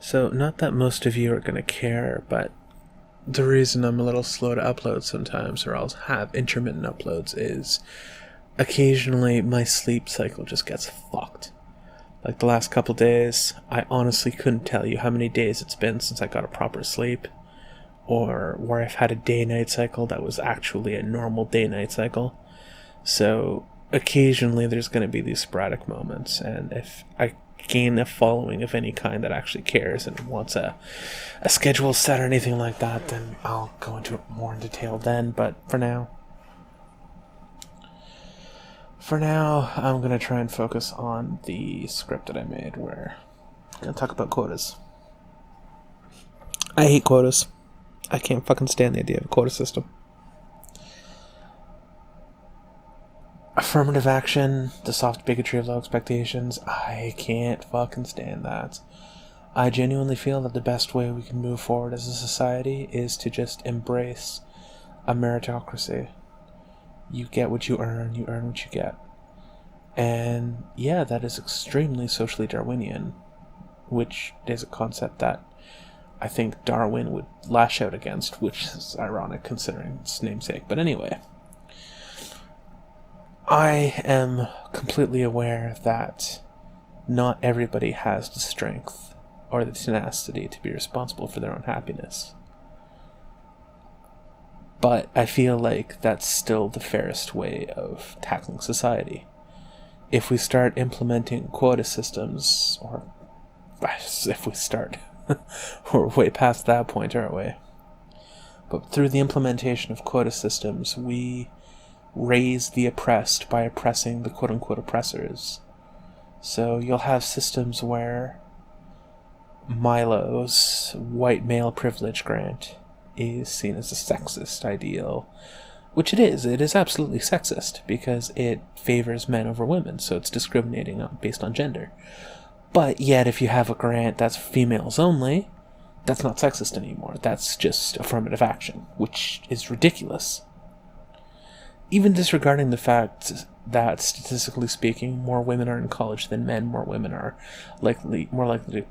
So, not that most of you are going to care, but the reason I'm a little slow to upload sometimes, or I'll have intermittent uploads, is occasionally my sleep cycle just gets fucked. Like the last couple days, I honestly couldn't tell you how many days it's been since I got a proper sleep, or where I've had a day-night cycle that was actually a normal day-night cycle. So occasionally there's going to be these sporadic moments, and if I gain a following of any kind that actually cares and wants a schedule set or anything like that, then I'll go into it more in detail then. But for now, I'm going to try and focus on the script that I made, where I'm going to talk about quotas. I hate quotas. I can't fucking stand the idea of a quota system. Affirmative action, the soft bigotry of low expectations, I can't fucking stand that. I genuinely feel that the best way we can move forward as a society is to just embrace a meritocracy. You get what you earn what you get. And yeah, that is extremely socially Darwinian, which is a concept that I think Darwin would lash out against, which is ironic considering its namesake. But anyway, I am completely aware that not everybody has the strength or the tenacity to be responsible for their own happiness. But I feel like that's still the fairest way of tackling society. If we start implementing quota systems, or if we start, we're way past that point, aren't we? But through the implementation of quota systems, we raise the oppressed by oppressing the quote-unquote oppressors. So you'll have systems where Milo's white male privilege grant is seen as a sexist ideal, which it is absolutely sexist, because it favors men over women, so it's discriminating based on gender. But yet, if you have a grant that's females only, that's not sexist anymore. That's just affirmative action, which is ridiculous. Even disregarding the fact that, statistically speaking, more women are in college than men, more women are more likely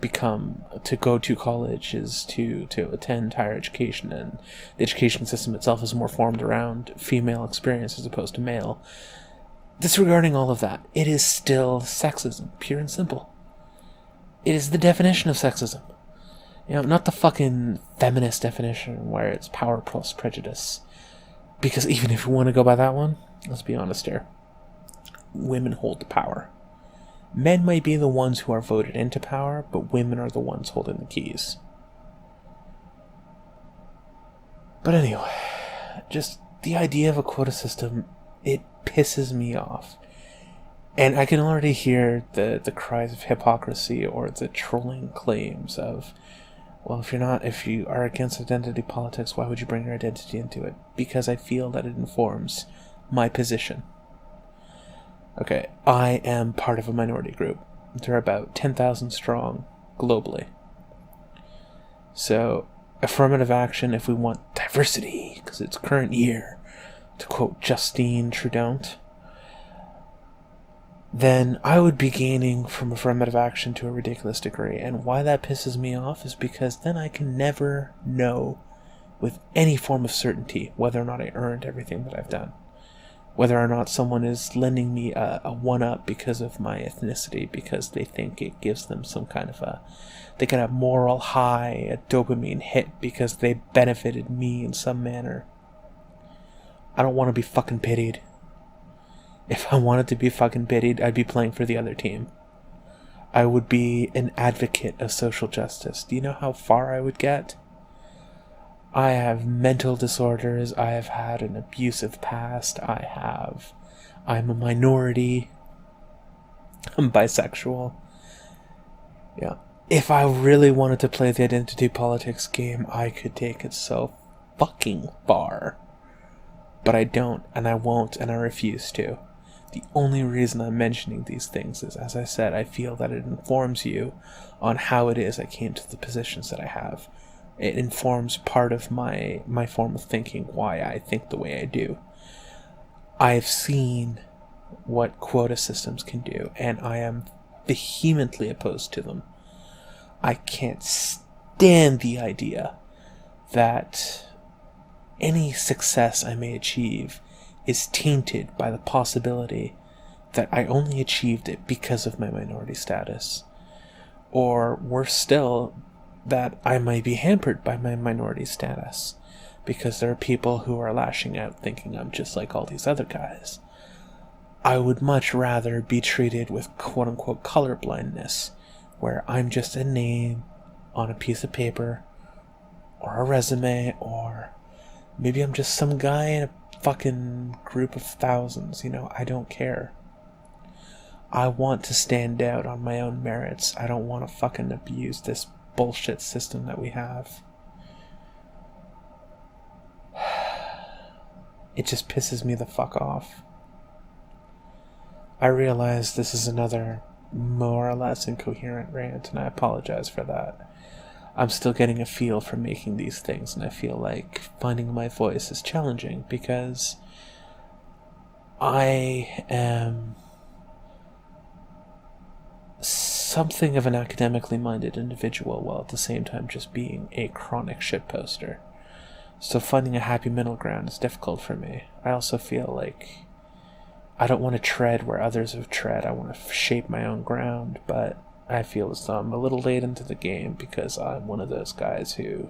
to go to college, is to attend higher education, and the education system itself is more formed around female experience as opposed to male. Disregarding all of that, it is still sexism, pure and simple. It is the definition of sexism. You know, not the fucking feminist definition where it's power plus prejudice. Because even if we want to go by that one, let's be honest here, women hold the power. Men might be the ones who are voted into power, but women are the ones holding the keys. But anyway, just the idea of a quota system, it pisses me off. And I can already hear the cries of hypocrisy or the trolling claims of, well, if you are against identity politics, why would you bring your identity into it? Because I feel that it informs my position. Okay, I am part of a minority group. They're about 10,000 strong globally. So, affirmative action, if we want diversity, because it's current year, to quote Justine Trudeau, then I would be gaining from affirmative action to a ridiculous degree. And why that pisses me off is because then I can never know with any form of certainty whether or not I earned everything that I've done. Whether or not someone is lending me a one-up because of my ethnicity, because they think it gives them some kind of they get a moral high, a dopamine hit because they benefited me in some manner. I don't want to be fucking pitied. If I wanted to be fucking pitied, I'd be playing for the other team. I would be an advocate of social justice. Do you know how far I would get? I have mental disorders. I have had an abusive past. I'm a minority. I'm bisexual. Yeah. If I really wanted to play the identity politics game, I could take it so fucking far. But I don't, and I won't, and I refuse to. The only reason I'm mentioning these things is, as I said, I feel that it informs you on how it is I came to the positions that I have. It informs part of my form of thinking, why I think the way I do. I've seen what quota systems can do, and I am vehemently opposed to them. I can't stand the idea that any success I may achieve is tainted by the possibility that I only achieved it because of my minority status. Or worse still, that I might be hampered by my minority status because there are people who are lashing out thinking I'm just like all these other guys. I would much rather be treated with quote-unquote colorblindness, where I'm just a name on a piece of paper, or a resume, or maybe I'm just some guy in a fucking group of thousands, I don't care. I want to stand out on my own merits. I don't want to fucking abuse this bullshit system that we have. It just pisses me the fuck off. I realize this is another more or less incoherent rant, and I apologize for that. I'm still getting a feel for making these things, and I feel like finding my voice is challenging because I am something of an academically minded individual while at the same time just being a chronic shitposter. So finding a happy middle ground is difficult for me. I also feel like I don't want to tread where others have tread. I want to shape my own ground, but I feel as though I'm a little late into the game because I'm one of those guys who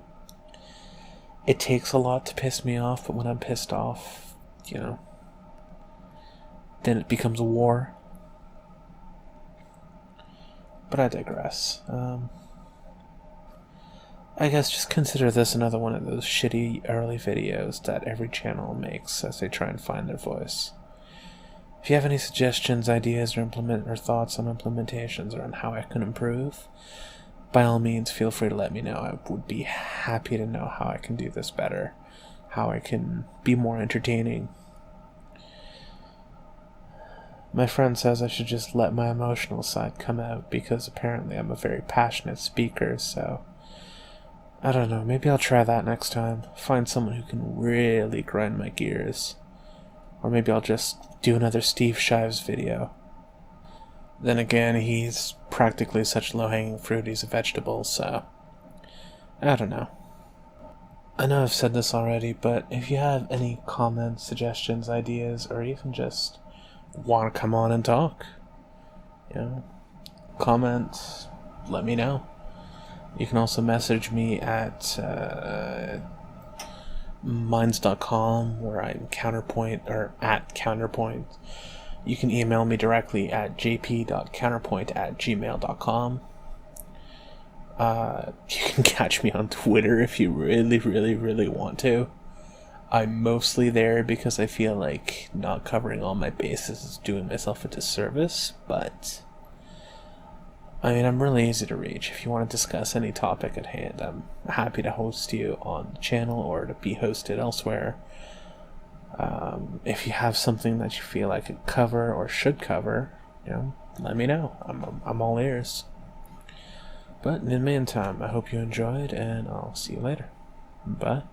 it takes a lot to piss me off, but when I'm pissed off, then it becomes a war. But I digress. I guess just consider this another one of those shitty early videos that every channel makes as they try and find their voice. If you have any suggestions, ideas, or thoughts on implementations or on how I can improve, by all means feel free to let me know. I would be happy to know how I can do this better, how I can be more entertaining. My friend says I should just let my emotional side come out because apparently I'm a very passionate speaker, so I don't know, maybe I'll try that next time. Find someone who can really grind my gears. Or maybe I'll just do another Steve Shives video. Then again, he's practically such low-hanging fruit, he's a vegetable, so I don't know. I know I've said this already, but if you have any comments, suggestions, ideas, or even just want to come on and talk, comment, let me know. You can also message me at minds.com, where I'm counterpoint, or at counterpoint. You can email me directly at jp.counterpoint@gmail.com. You can catch me on Twitter if you really, really, really want to. I'm mostly there because I feel like not covering all my bases is doing myself a disservice, but I'm really easy to reach. If you want to discuss any topic at hand, I'm happy to host you on the channel or to be hosted elsewhere. If you have something that you feel I could cover or should cover, let me know. I'm all ears. But in the meantime, I hope you enjoyed, and I'll see you later. Bye.